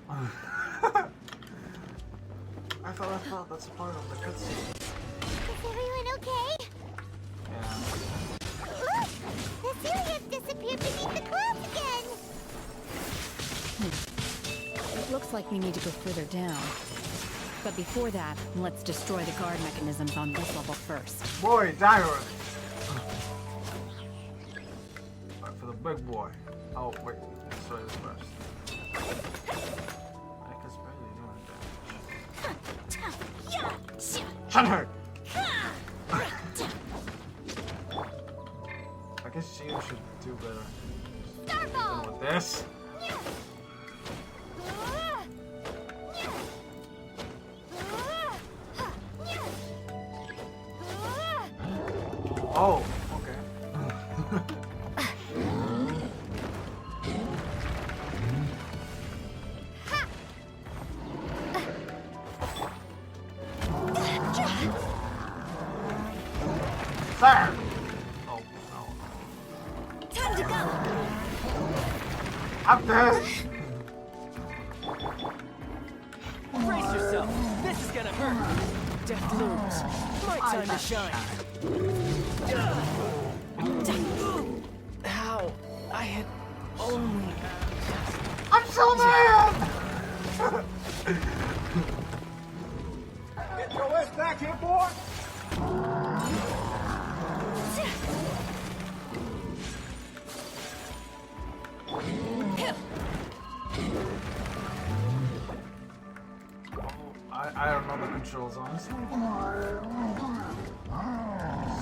I thought that's a part of the cutscene. Is everyone okay? Yeah. Look! The Celia disappeared beneath the clouds again! It looks like we need to go further down. But before that, let's destroy the guard mechanisms on this level first. Boy, die already! Alright, for the big boy. Oh, wait. Let's try this first. I can barely do anything. Shenhe! I guess you should do better. Starfall! With this. Oh, okay. Sir! Oh, no. Time to go! I'm dead! Brace yourself. This is gonna hurt. Death looms. My time to shine. How? I had only... I'm so mad! Get your ass back here, boy! I don't know the controls, honestly.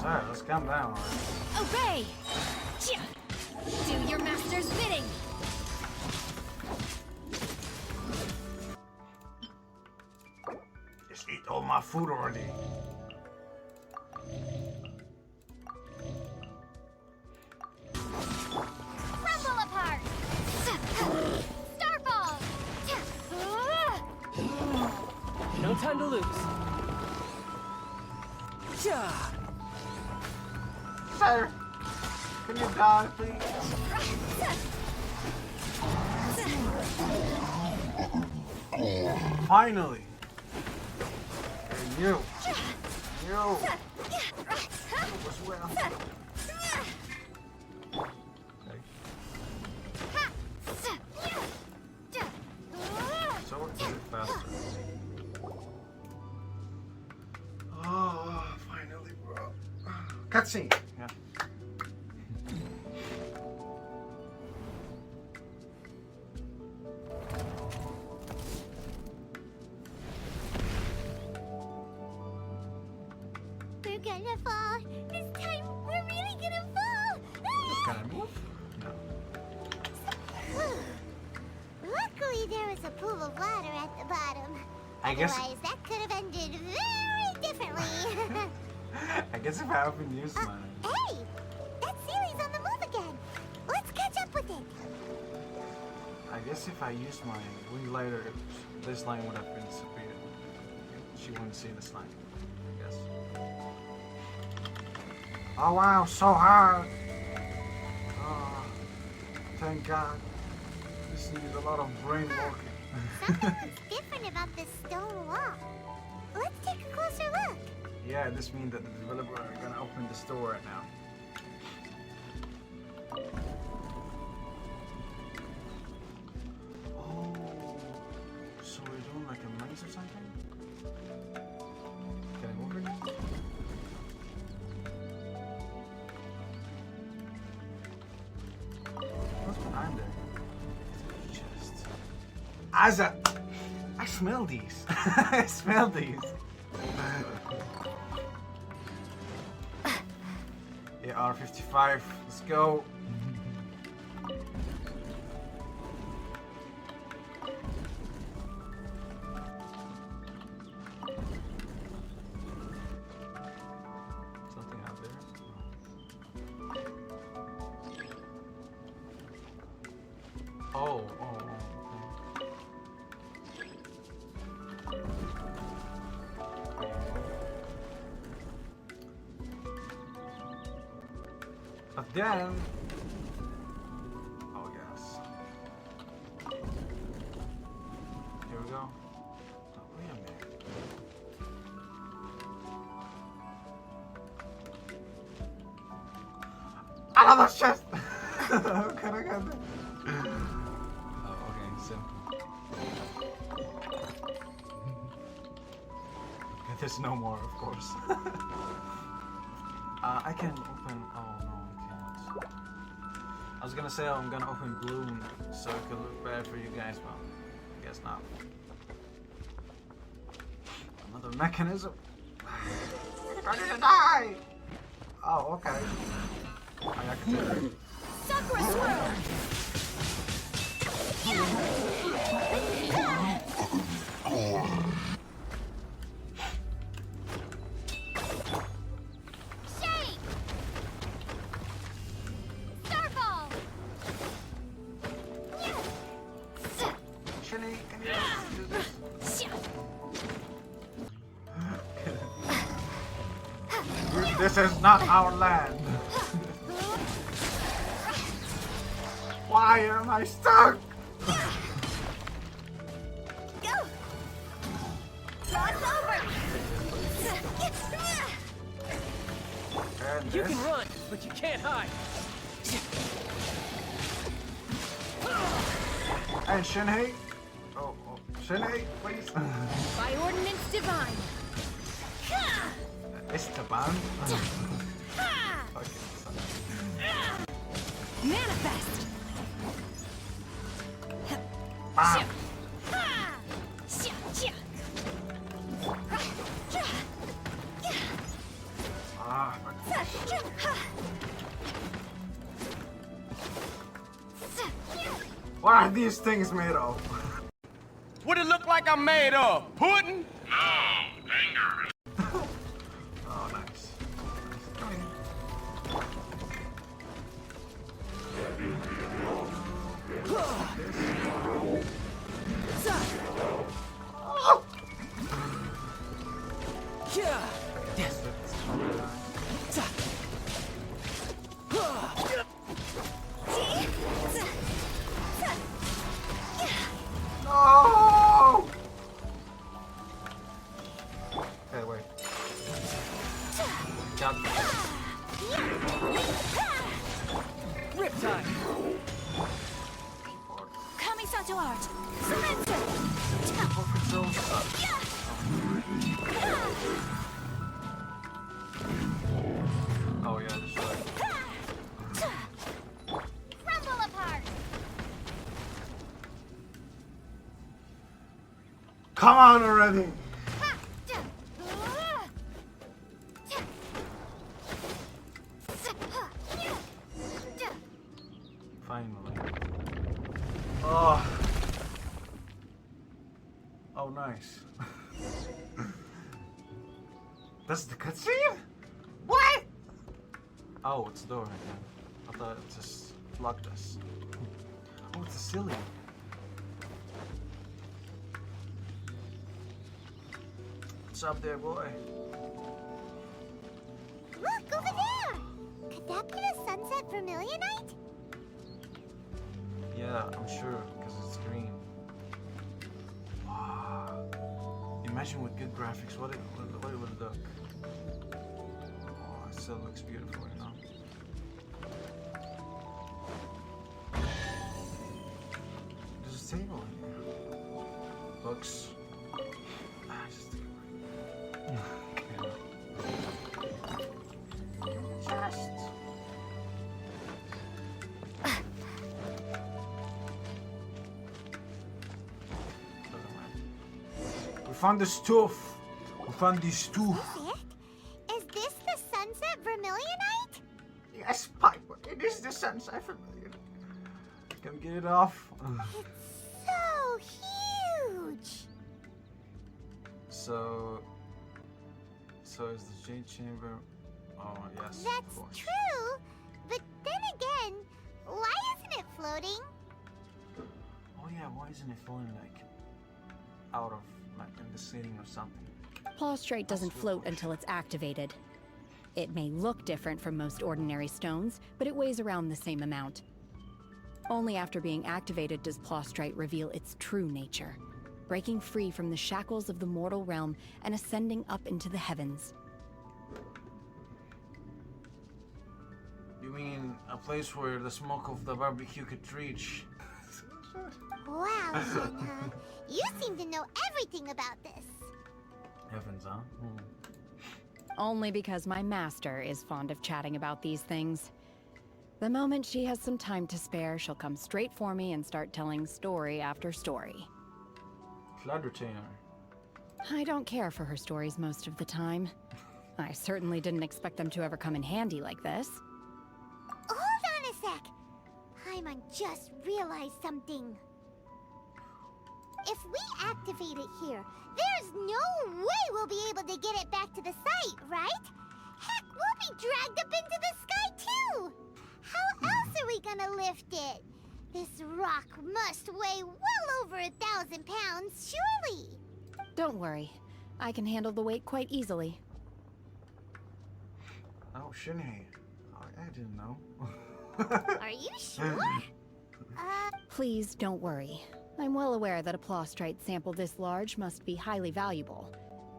Sir, let's calm down. Obey! Do your master's bidding! Just eat all my food already. Rumble apart! Starfall! No time to lose. Sir, can you die, please? Finally! Hey, you! You! You as well. So is it faster? Oh, finally, bro. Cutscene! Yeah. We're gonna fall! This time, we're really gonna fall! Can I move? No. Luckily, there was a pool of water at the bottom. I guess. Otherwise, that could have ended very differently. I guess if I haven't used mine. Hey! That Sealy's on the move again! Let's catch up with it! I guess if I used mine, we later, this line would have been disappeared. She wouldn't see this line, I guess. Oh wow, so hard! Oh, thank God. This needs a lot of brain working. Something looks different about this stone wall. Let's take a closer look. Yeah, this means that the developer are gonna open the store right now. Oh, so we're doing like a maze or something? Can I move it? What's behind there? Chest. I smell these. I smell these. Yeah, R55. Let's go. Something out there. Oh, okay. But then, oh yes. Oh shit! How can I get that? Oh, okay, simple. Okay, there's no more, of course. I can open. Oh no, I can't. I was gonna say I'm gonna open Bloom so it could look better for you guys, but I guess not. Another mechanism. I'm gonna die! Oh, okay. I can do it. Sakura swirl! Shake! Starball! Shenhe, can you do this? This is not our land. Why am I stuck? Go! Cross over! And You this? can run, but you can't hide. And Shenhe? Oh, Shenhe, please. By ordinance divine. Esteban? Okay, Manifest! bam. Ah, what are these things made of? What it look like I'm made of? Pudding? Oh, nice. Oh! No! Okay, wait. Got Riptide. Kamisato art! Surrender! control stuff. Oh yeah, that's right. Crumble apart! Come on already! Finally. Oh. Oh, nice. That's the cutscene? What? Oh, it's a door again. I thought it just blocked us. Oh, it's a silly. What's up there, boy? Look, over there! Could that be the sunset vermilionite? Yeah, I'm sure, because it's green. Wow. Imagine with good graphics, what it would look. Oh, it still looks beautiful, you know? There's a table in here. Books. Ah, just take it away. Chest. We found the stuff. We found the stuff. Is this the sunset vermilionite? Yes, Piper. It is the sunset vermilion. Can we get it off? It's so huge! So is the Jade Chamber? Oh yes, of That's course. true, but then again, why isn't it floating? Oh yeah, why isn't it falling like out of like in the ceiling or something? Plaustrate doesn't float until it's activated. It may look different from most ordinary stones, but it weighs around the same amount. Only after being activated does Plaustrate reveal its true nature, breaking free from the shackles of the mortal realm and ascending up into the heavens. You You mean a place where the smoke of the barbecue could reach? Wow, Shenhe. You seem to know everything about this. Heavens, huh? Only because my master is fond of chatting about these things. The moment she has some time to spare, she'll come straight for me and start telling story after story. Flood retainer. I don't care for her stories most of the time. I certainly didn't expect them to ever come in handy like this. Hold on a sec. Paimon just realized something. If we activate it here, there's no way we'll be able to get it back to the site, right? Heck, we'll be dragged up into the sky too! How else are we gonna lift it? This rock must weigh well over 1,000 pounds, surely! Don't worry. I can handle the weight quite easily. Oh, Shenhe. I didn't know. Are you sure? Please don't worry. I'm well aware that a plostrite sample this large must be highly valuable.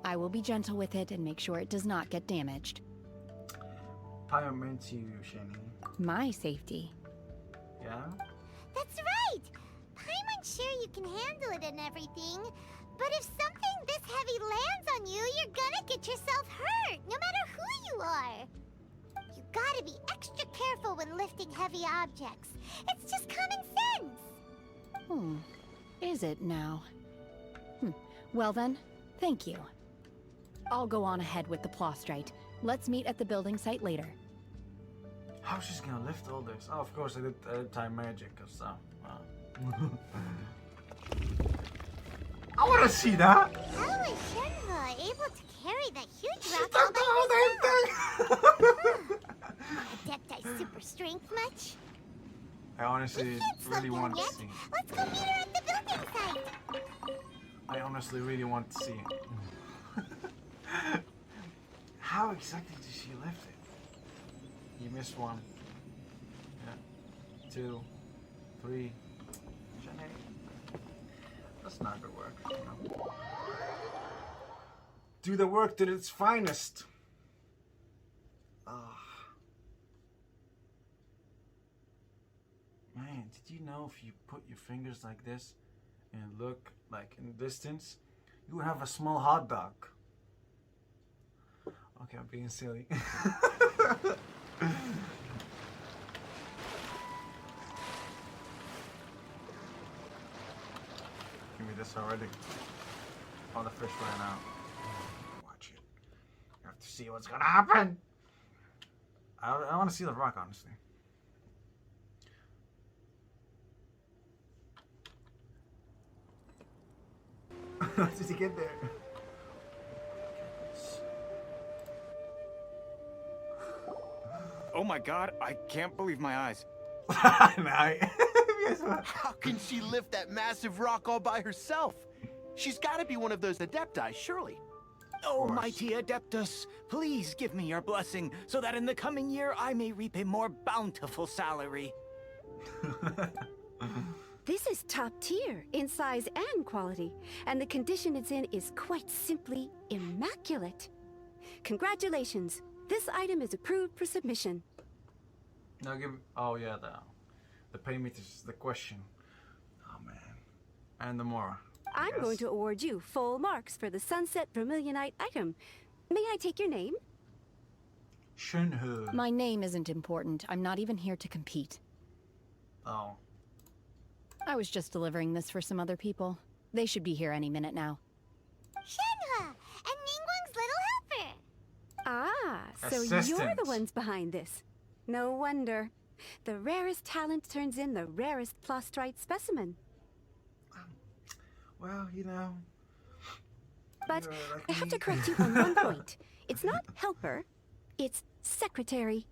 I will be gentle with it and make sure it does not get damaged. Paimon meant you, Shenhe. My safety. Yeah? That's right! Paimon's sure you can handle it and everything, but if something this heavy lands on you, you're gonna get yourself hurt, no matter who you are. You gotta be extra careful when lifting heavy objects. It's just common sense. Is it now? Well then, thank you. I'll go on ahead with the plostrite. Let's meet at the building site later. How's she gonna lift all this? Oh, of course I did time magic or so. I wanna see that! How is Shenhe able to carry that huge She rock took all the by whole herself? damn thing! Adepti super strength much? I honestly We can't slow really down want to yet. see. Let's go meet her at the building site. I honestly really want to see it. How exactly did she lift it? You missed one. Yeah. 2, 3. Shenhe. That's not good work. You know? Do the work to its finest. Man, did you know if you put your fingers like this and look like in distance, you would have a small hot dog. Okay, I'm being silly. Give me this already. Oh, the fish ran out. Watch it. You have to see what's gonna happen. I want to see the rock, honestly. How did he get there? Oh my god, I can't believe my eyes. How can she lift that massive rock all by herself? She's got to be one of those adepti, surely. Oh, mighty Adeptus, please give me your blessing so that in the coming year I may reap a more bountiful salary. This is top tier in size and quality, and the condition it's in is quite simply immaculate. Congratulations. This item is approved for submission. Now give. Oh yeah, the payment is the question. Oh man, and the more. I'm going to award you full marks for the Sunset Vermilionite item. May I take your name? Shenhe. My name isn't important. I'm not even here to compete. Oh. I was just delivering this for some other people. They should be here any minute now. Shenhe, and Ningguang's little helper. Ah, so you're the ones behind this. No wonder. The rarest talent turns in the rarest plostrite specimen. Well, you know. But like I have me. to correct you on one point. It's not helper, it's secretary.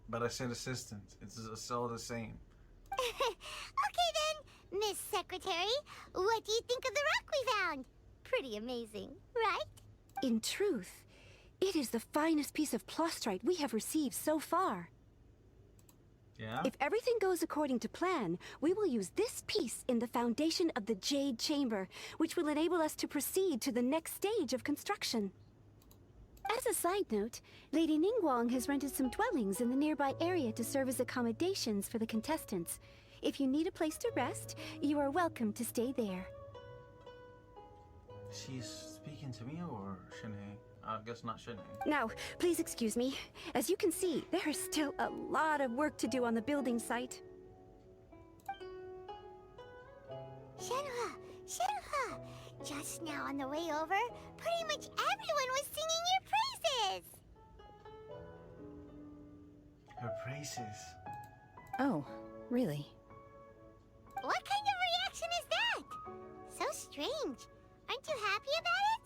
But I said assistant. It's all the same. Okay then, Miss Secretary, what do you think of the rock we found? Pretty amazing, right? In truth, it is the finest piece of plostrite we have received so far. Yeah? If everything goes according to plan, we will use this piece in the foundation of the Jade Chamber, which will enable us to proceed to the next stage of construction. As a side note, Lady Ningguang has rented some dwellings in the nearby area to serve as accommodations for the contestants. If you need a place to rest, you are welcome to stay there. She's speaking to me or Shenhe? I guess not Shenhe. Now, please excuse me. As you can see, there is still a lot of work to do on the building site. Shenhe! Shenhe! Just now on the way over, pretty much everyone was singing your praises! Her praises. Oh, really? What kind of reaction is that? So strange. Aren't you happy about it?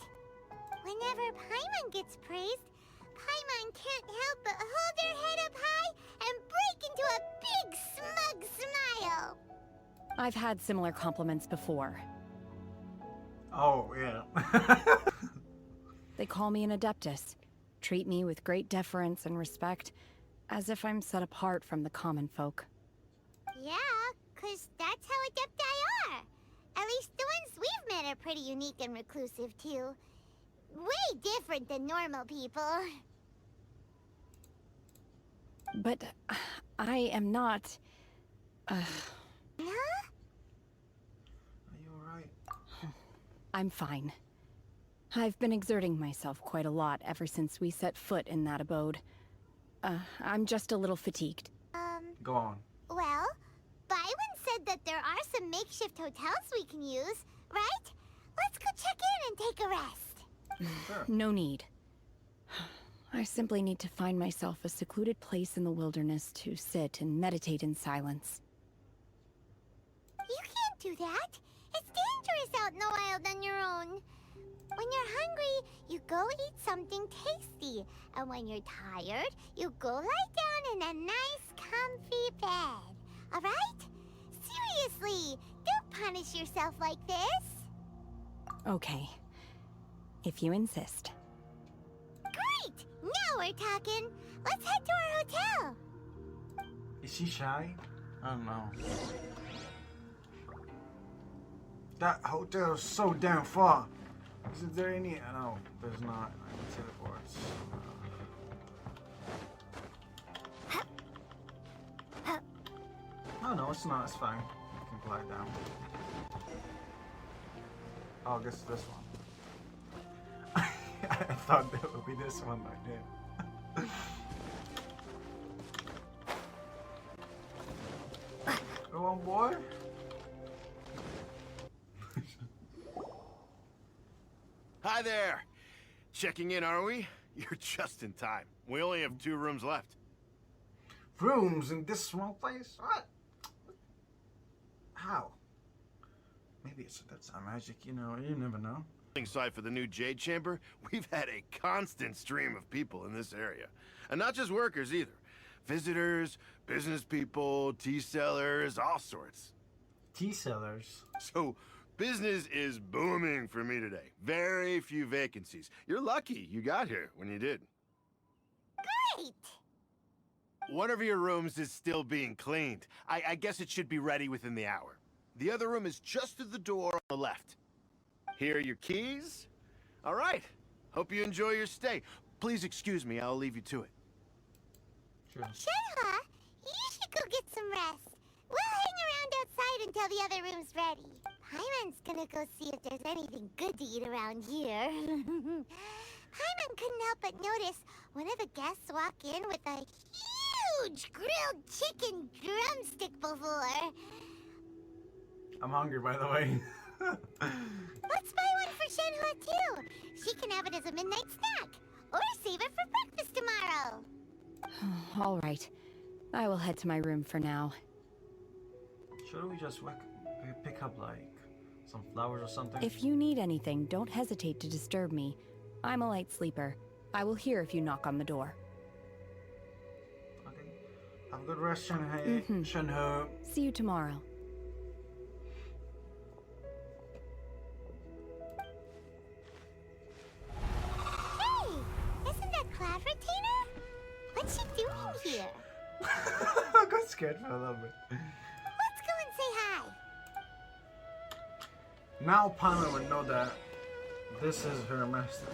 Whenever Paimon gets praised, Paimon can't help but hold her head up high and break into a big smug smile. I've had similar compliments before. Oh, yeah. They call me an adeptus, treat me with great deference and respect, as if I'm set apart from the common folk. Yeah, 'cause that's how adepti are. At least the ones we've met are pretty unique and reclusive, too. Way different than normal people. But I am not... Huh? Are you alright? I'm fine. I've been exerting myself quite a lot ever since we set foot in that abode. I'm just a little fatigued. Go on. Well, Byron said that there are some makeshift hotels we can use, right? Let's go check in and take a rest. Sure. No need. I simply need to find myself a secluded place in the wilderness to sit and meditate in silence. You can't do that. It's dangerous out in the wild on your own. When you're hungry, you go eat something tasty. And when you're tired, you go lie down in a nice, comfy bed. Alright? Seriously, don't punish yourself like this. Okay. If you insist. Great! Now we're talking. Let's head to our hotel. Is she shy? I don't know. That hotel is so damn far. Is there any? No, there's not. I can teleports. Oh no, it's not. It's fine. I can glide down. Oh, I guess this one. I thought that would be this one right there. Go on, boy. Hi there. Checking in, are we? You're just in time. We only have 2 rooms left. Rooms in this small place? What? How? Maybe that's our magic, you know, you never know. Side for the new Jade Chamber, we've had a constant stream of people in this area. And not just workers either. Visitors, business people, tea sellers, all sorts. Tea sellers? So, business is booming for me today. Very few vacancies. You're lucky you got here when you did. Great! One of your rooms is still being cleaned. I guess it should be ready within the hour. The other room is just through the door on the left. Here are your keys. All right. Hope you enjoy your stay. Please excuse me, I'll leave you to it. Sure. Shenhe, you should go get some rest. We'll hang around outside until the other room's ready. Paimon's gonna go see if there's anything good to eat around here. Paimon couldn't help but notice one of the guests walk in with a huge grilled chicken drumstick before. I'm hungry, by the way. Let's buy one for Shenhe too. She can have it as a midnight snack. Or save it for breakfast tomorrow. All right. I will head to my room for now. Should we just pick up, like, some flowers or something? If you need anything, don't hesitate to disturb me. I'm a light sleeper. I will hear if you knock on the door. Okay. Have a good rest, Shenhe. Shenhe. See you tomorrow. Hey! Isn't that Cloud Retainer? What's she doing here? I got scared for a little bit. Let's go and say hi. Now Paimon would know that this is her master.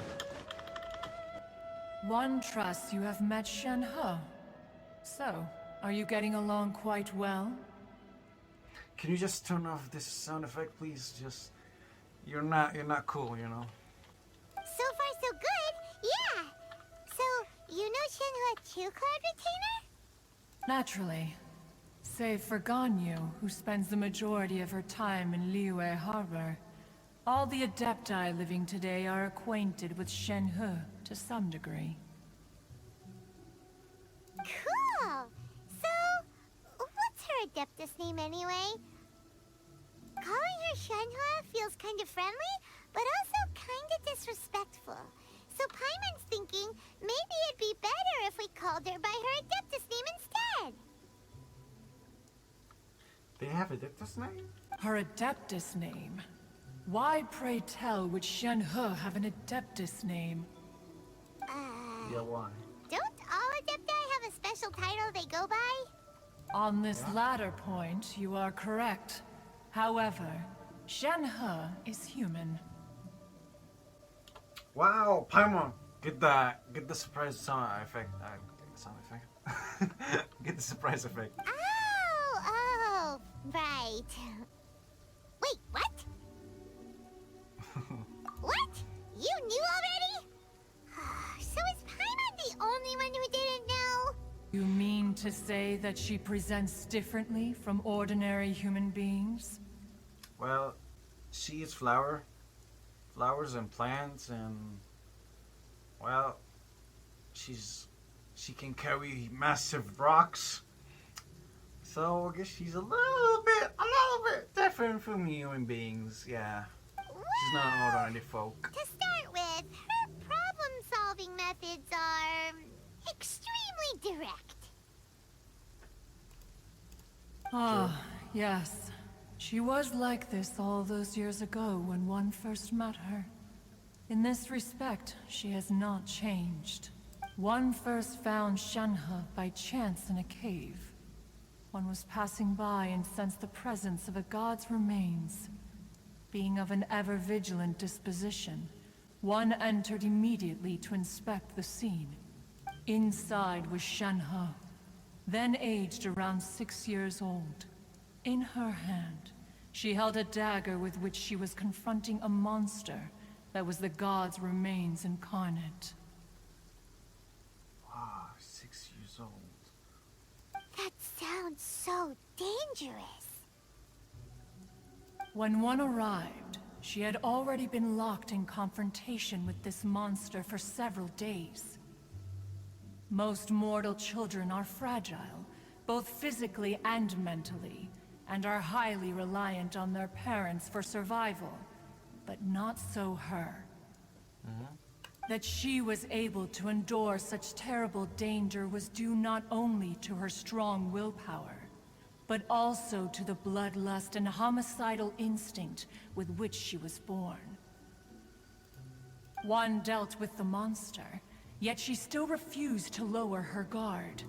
One trusts you have met Shenhe. So, are you getting along quite well? Can you just turn off this sound effect, please? Just you're not cool, you know. So far, so good. Yeah. So, you know Shenhe True Cloud Retainer? Naturally. Save for Ganyu, who spends the majority of her time in Liyue Harbor. All the Adepti living today are acquainted with Shenhe to some degree. Cool. So, what's her Adeptus name anyway? Calling her Shenhe feels kind of friendly, but also kind of disrespectful. So Paimon's thinking maybe it'd be better if we called her by her Adeptus name instead. They have a Adeptus name? Her Adeptus name? Why, pray tell, would Shenhe have an Adeptus name? Yeah, why? Don't all Adepti have a special title they go by? On this latter point, you are correct. However, Shenhe is human. Wow, Paimon! Get the surprise sound effect. Get the sound effect. Get the surprise effect. Oh, right. Wait, what? What? You knew already? So is Paimon the only one who didn't know? You mean to say that she presents differently from ordinary human beings? Well, she eats flowers and plants, and well, she can carry massive rocks. So I guess she's a little bit different from human beings. Yeah, she's not an ordinary folk. To start with, her problem-solving methods are extremely direct. Ah, yes. She was like this all those years ago when one first met her. In this respect, she has not changed. One first found Shenhe by chance in a cave. One was passing by and sensed the presence of a god's remains. Being of an ever-vigilant disposition, one entered immediately to inspect the scene. Inside was Shenhe, then aged around 6 years old. In her hand, she held a dagger with which she was confronting a monster that was the god's remains incarnate. Wow, 6 years old. That sounds so dangerous. When one arrived, she had already been locked in confrontation with this monster for several days. Most mortal children are fragile, both physically and mentally, and are highly reliant on their parents for survival. But not so her. That she was able to endure such terrible danger was due not only to her strong willpower, but also to the bloodlust and homicidal instinct with which she was born. One dealt with the monster, yet she still refused to lower her guard.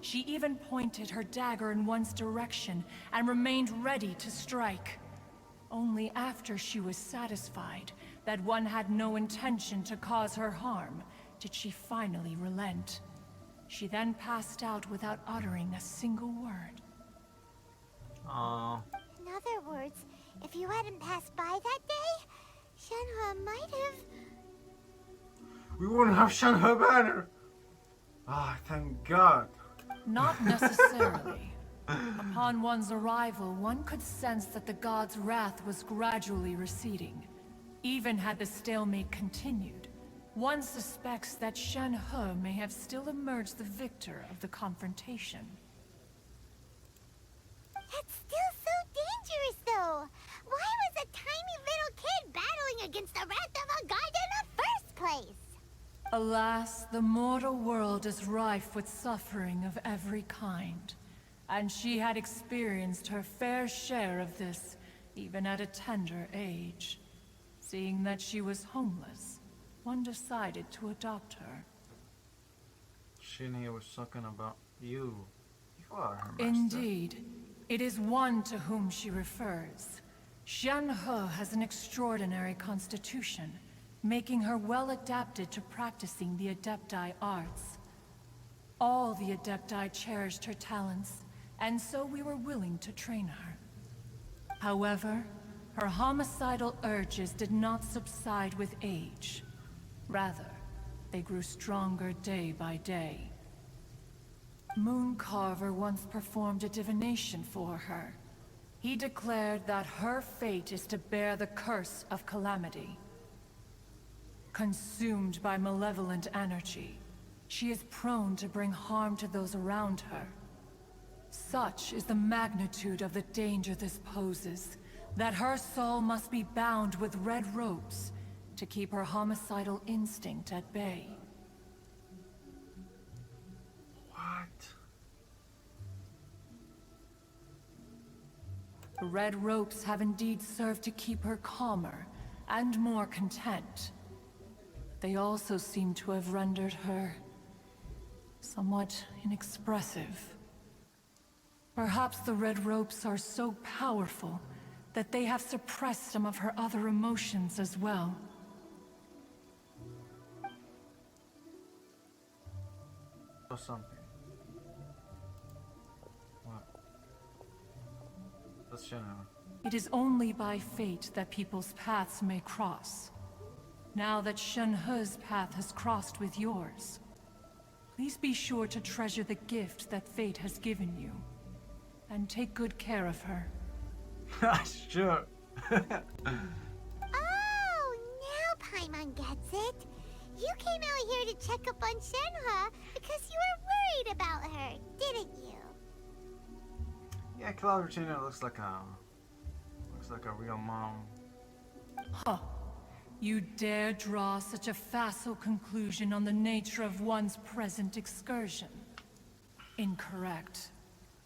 She even pointed her dagger in one's direction and remained ready to strike. Only after she was satisfied that one had no intention to cause her harm did she finally relent. She then passed out without uttering a single word. In other words, if you hadn't passed by that day, Shenhe might have... We wouldn't have Shenhe banner! Ah, thank God. Not necessarily. Upon one's arrival, one could sense that the god's wrath was gradually receding. Even had the stalemate continued, one suspects that Shenhe may have still emerged the victor of the confrontation. That's still so dangerous, though. Why was a tiny little kid battling against the wrath of a god in the first place? Alas, the mortal world is rife with suffering of every kind. And she had experienced her fair share of this, even at a tender age. Seeing that she was homeless, one decided to adopt her. Shenhe was talking about you. You are her master. Indeed. It is one to whom she refers. Shenhe has an extraordinary constitution, making her well adapted to practicing the Adepti arts. All the Adepti cherished her talents, and so we were willing to train her. However, her homicidal urges did not subside with age. Rather, they grew stronger day by day. Mooncarver once performed a divination for her. He declared that her fate is to bear the curse of calamity. Consumed by malevolent energy, she is prone to bring harm to those around her. Such is the magnitude of the danger this poses, that her soul must be bound with red ropes to keep her homicidal instinct at bay. What? The red ropes have indeed served to keep her calmer and more content. They also seem to have rendered her somewhat inexpressive. Perhaps the red ropes are so powerful that they have suppressed some of her other emotions as well. Or something. What? That's Shenhe. It is only by fate that people's paths may cross. Now that Shenhe's path has crossed with yours, please be sure to treasure the gift that fate has given you, and take good care of her. Sure. Oh, now Paimon gets it. You came out here to check up on Shenhe because you were worried about her, didn't you? Yeah, Claudia looks like a real mom. Huh. You dare draw such a facile conclusion on the nature of one's present excursion? Incorrect.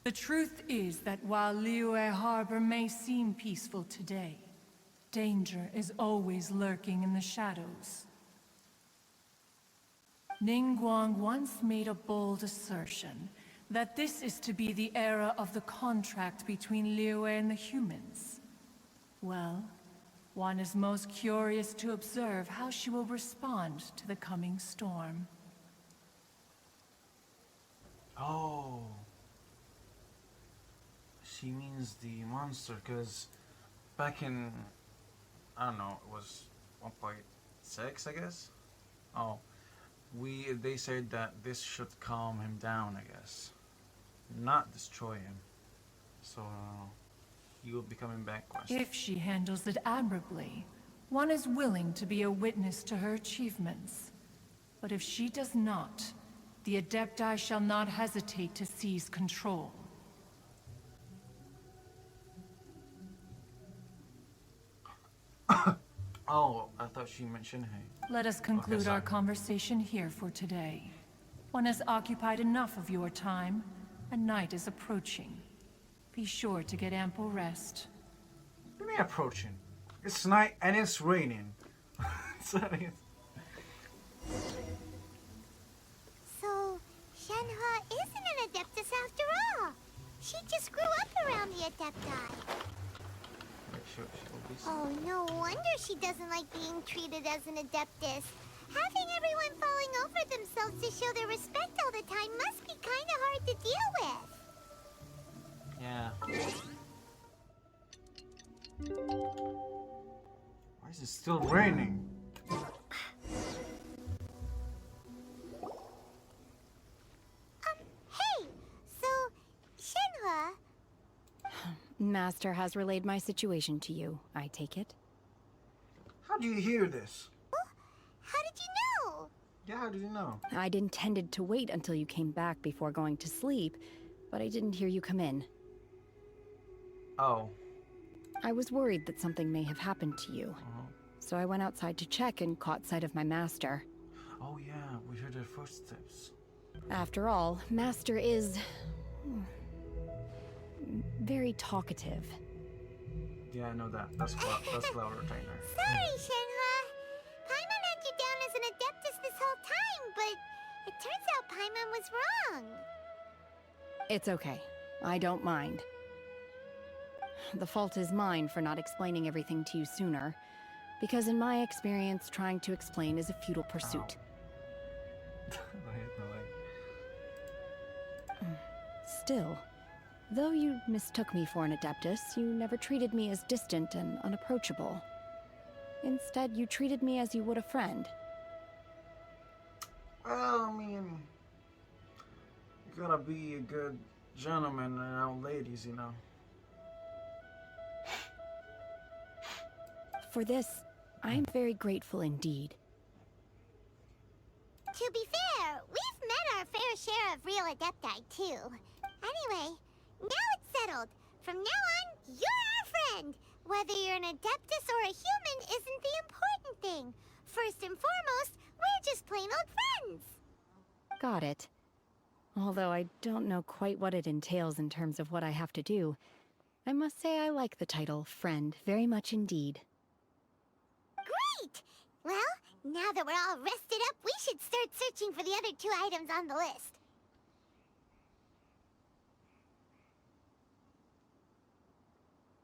The truth is that while Liyue Harbor may seem peaceful today, danger is always lurking in the shadows. Ningguang once made a bold assertion that this is to be the era of the contract between Liyue and the humans. Well, one is most curious to observe how she will respond to the coming storm. Oh. She means the monster, because back in, I don't know, it was 1.6, I guess? Oh. They said that this should calm him down, I guess. Not destroy him. So, he will be coming back. If she handles it admirably, one is willing to be a witness to her achievements. But if she does not, the Adepti shall not hesitate to seize control. Oh, I thought she mentioned Shenhe. Let us conclude our conversation here for today. One has occupied enough of your time, and night is approaching. Be sure to get ample rest. What do you mean approaching? It's night and it's raining. So, Shenhe isn't an Adeptus after all. She just grew up around the Adepti. Oh, no wonder she doesn't like being treated as an Adeptus. Having everyone falling over themselves to show their respect all the time must be kind of hard to deal with. Yeah. Why is it still raining? Hey, so, Shenhe... Master has relayed my situation to you, I take it? How do you hear this? How did you know? Yeah, how did you know? I'd intended to wait until you came back before going to sleep, but I didn't hear you come in. Oh. I was worried that something may have happened to you. So I went outside to check and caught sight of my master. Oh yeah, we heard her footsteps. After all, Master is... very talkative. Yeah, I know that. That's Cloud Retainer. Sorry, Shenhe. Paimon had you down as an Adeptus this whole time, but it turns out Paimon was wrong. It's okay. I don't mind. The fault is mine for not explaining everything to you sooner. Because in my experience, trying to explain is a futile pursuit. Don't hit my leg. Still, though you mistook me for an Adeptus, you never treated me as distant and unapproachable. Instead, you treated me as you would a friend. Well, I mean, you gotta be a good gentleman around ladies, you know. For this, I'm very grateful indeed. To be fair, we've met our fair share of real Adepti, too. Anyway, now it's settled. From now on, you're our friend. Whether you're an Adeptus or a human isn't the important thing. First and foremost, we're just plain old friends. Got it. Although I don't know quite what it entails in terms of what I have to do, I must say I like the title Friend very much indeed. Great! Well, now that we're all rested up, we should start searching for the other 2 items on the list.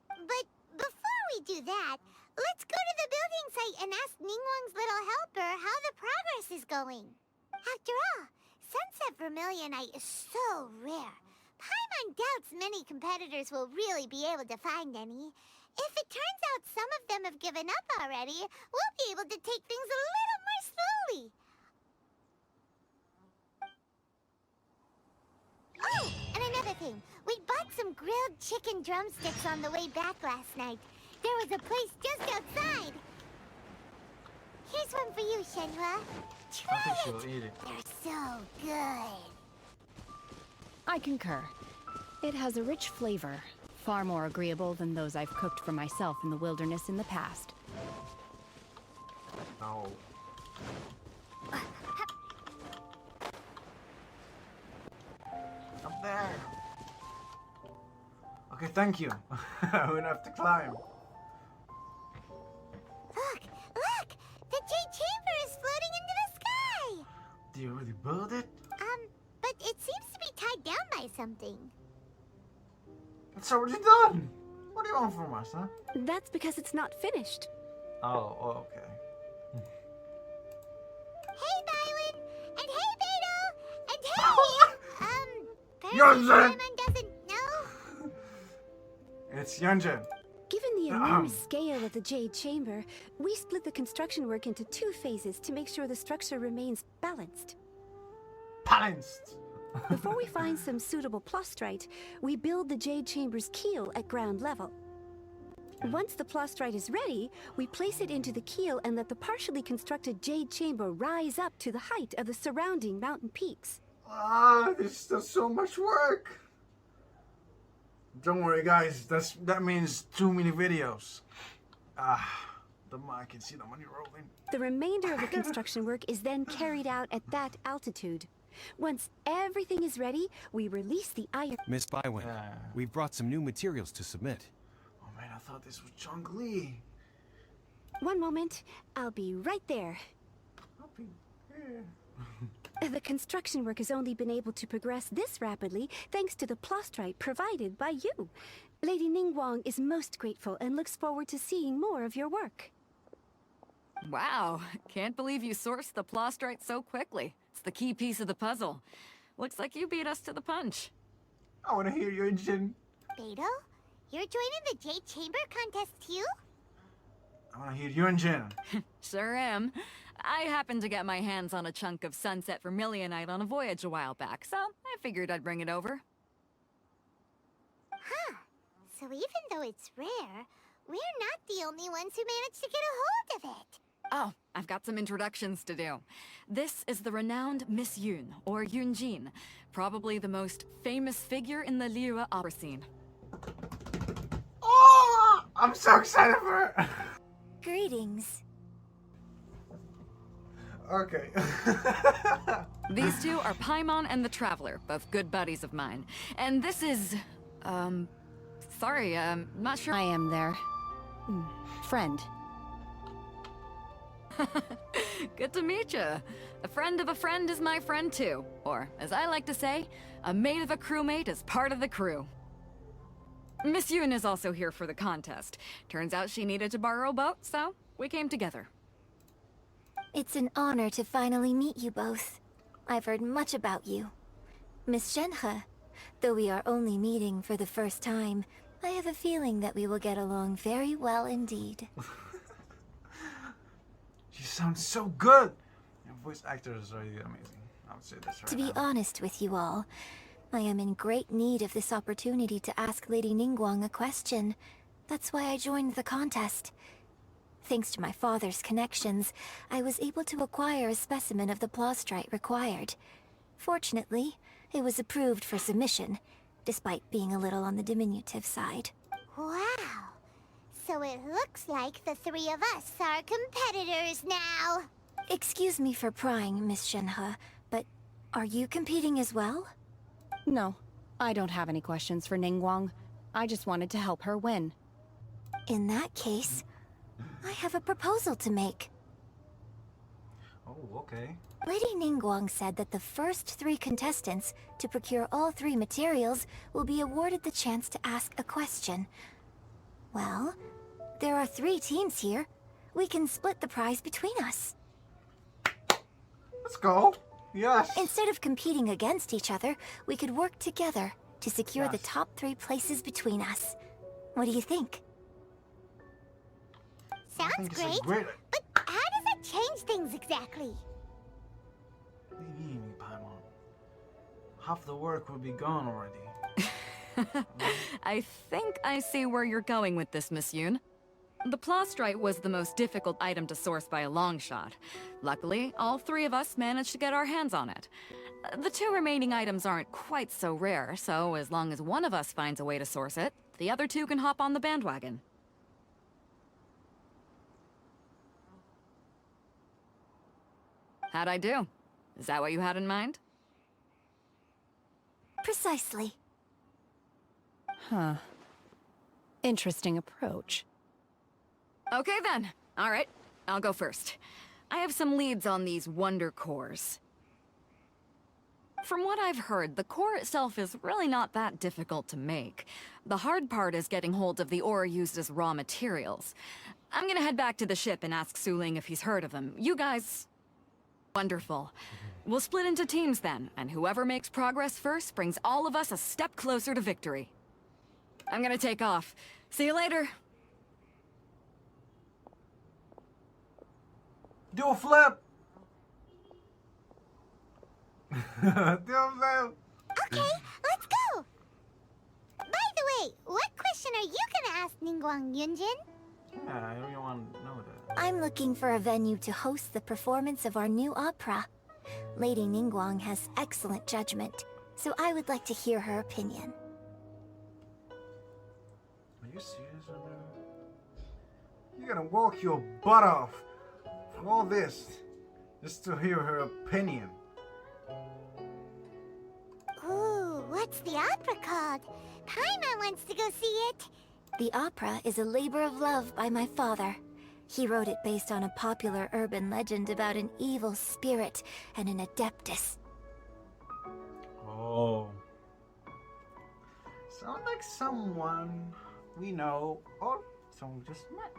But before we do that, let's go to the building site and ask Ningguang's little helper how the progress is going. After all, Sunset Vermilionite is so rare. Paimon doubts many competitors will really be able to find any. If it turns out some of them have given up already, we'll be able to take things a little more slowly. Oh, and another thing. We bought some grilled chicken drumsticks on the way back last night. There was a place just outside. Here's one for you, Shenhe. I Try think it. she'll eat it. They're so good. I concur. It has a rich flavor, far more agreeable than those I've cooked for myself in the wilderness in the past. No. Up there. Okay, thank you. I wouldn't have to climb. Look! Look! The Jade Chamber is floating into the sky! Do you really build it? But it seems to be tied down by something. It's already done. What do you want from us, huh? That's because it's not finished. Oh, okay. Hey, Bylin! And hey, Beto! And hey! Yunjin! Paimon doesn't know? It's Yunjin. Given the enormous scale of the Jade Chamber, we split the construction work into 2 phases to make sure the structure remains balanced. Balanced. Before we find some suitable plastrite, we build the Jade Chamber's keel at ground level. Once the plastrite is ready, we place it into the keel and let the partially constructed Jade Chamber rise up to the height of the surrounding mountain peaks. There's still so much work. Don't worry, guys. That means too many videos. I can see the money rolling. The remainder of the construction work is then carried out at that altitude. Once everything is ready, we release the iron. Miss Bywin, we've brought some new materials to submit. Oh man, I thought this was Chong Li. One moment, I'll be right there. I'll be here. The construction work has only been able to progress this rapidly thanks to the plastrite provided by you. Lady Ningguang is most grateful and looks forward to seeing more of your work. Wow, can't believe you sourced the plastrite so quickly. It's the key piece of the puzzle. Looks like you beat us to the punch. I want to hear your engine. Beto? You're joining the Jade Chamber contest too? I want to hear your engine. Sure am. I happened to get my hands on a chunk of Sunset Vermilionite on a voyage a while back, so I figured I'd bring it over. Huh. So even though it's rare, we're not the only ones who managed to get a hold of it. Oh, I've got some introductions to do. This is the renowned Miss Yun, or Yunjin, probably the most famous figure in the Liyue opera scene. Oh, I'm so excited for her. Greetings. Okay. These 2 are Paimon and the Traveler, both good buddies of mine. And this is... sorry, not sure... I am their... friend. Good to meet you. A friend of a friend is my friend too. Or, as I like to say, a mate of a crewmate is part of the crew. Miss Yun is also here for the contest. Turns out she needed to borrow a boat, so we came together. It's an honor to finally meet you both. I've heard much about you. Miss Shenhe, though we are only meeting for the first time, I have a feeling that we will get along very well indeed. She sounds so good! Your voice actor is really amazing. I would say this right To be now. honest with you all, I am in great need of this opportunity to ask Lady Ningguang a question. That's why I joined the contest. Thanks to my father's connections, I was able to acquire a specimen of the plastrite required. Fortunately, it was approved for submission, despite being a little on the diminutive side. Wow! So it looks like the three of us are competitors now! Excuse me for prying, Miss Shenhe, but are you competing as well? No, I don't have any questions for Ningguang. I just wanted to help her win. In that case, I have a proposal to make. Oh, okay. Lady Ningguang said that the first 3 contestants to procure all 3 materials will be awarded the chance to ask a question. Well, there are 3 teams here. We can split the prize between us. Let's go! Yes! Instead of competing against each other, we could work together to secure the Yes. top 3 places between us. What do you think? I think it's a great... but how does that change things exactly? What do you mean, Paimon? Half the work will be gone already. I think I see where you're going with this, Miss Yoon. The plastrite was the most difficult item to source by a long shot. Luckily, all 3 of us managed to get our hands on it. The 2 remaining items aren't quite so rare, so as long as one of us finds a way to source it, the other 2 can hop on the bandwagon. How'd I do? Is that what you had in mind? Precisely. Huh. Interesting approach. Okay then. All right, I'll go first. I have some leads on these wonder cores. From what I've heard, the core itself is really not that difficult to make. The hard part is getting hold of the ore used as raw materials. I'm gonna head back to the ship and ask Suling if he's heard of them. You guys... Wonderful. We'll split into teams then, and whoever makes progress first brings all of us a step closer to victory. I'm gonna take off. See you later. Do a flip! Do a flip! Okay, let's go! By the way, what question are you gonna ask Ningguang, Yunjin? Yeah, I really want to know that. I'm looking for a venue to host the performance of our new opera. Lady Ningguang has excellent judgment, so I would like to hear her opinion. Are you serious right now? You're gonna walk your butt off for all this just to hear her opinion. Ooh, what's the opera called? Paimon wants to go see it. The opera is a labor of love by my father. He wrote it based on a popular urban legend about an evil spirit and an adeptus. Oh. Sounds like someone we know or someone we just met.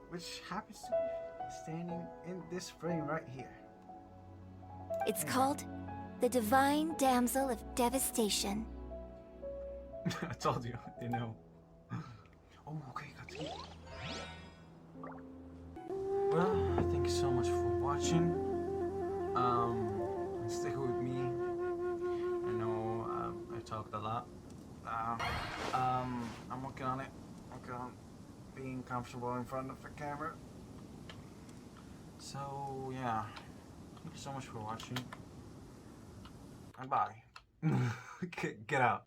Which happens to be standing in this frame right here. It's called The Divine Damsel of Devastation. I told you, you know. Oh, okay, got to. Well, thank you so much for watching. Stick with me. I know I talked a lot. I'm working on it. Working on being comfortable in front of the camera. So yeah, thank you so much for watching. And bye. Get out.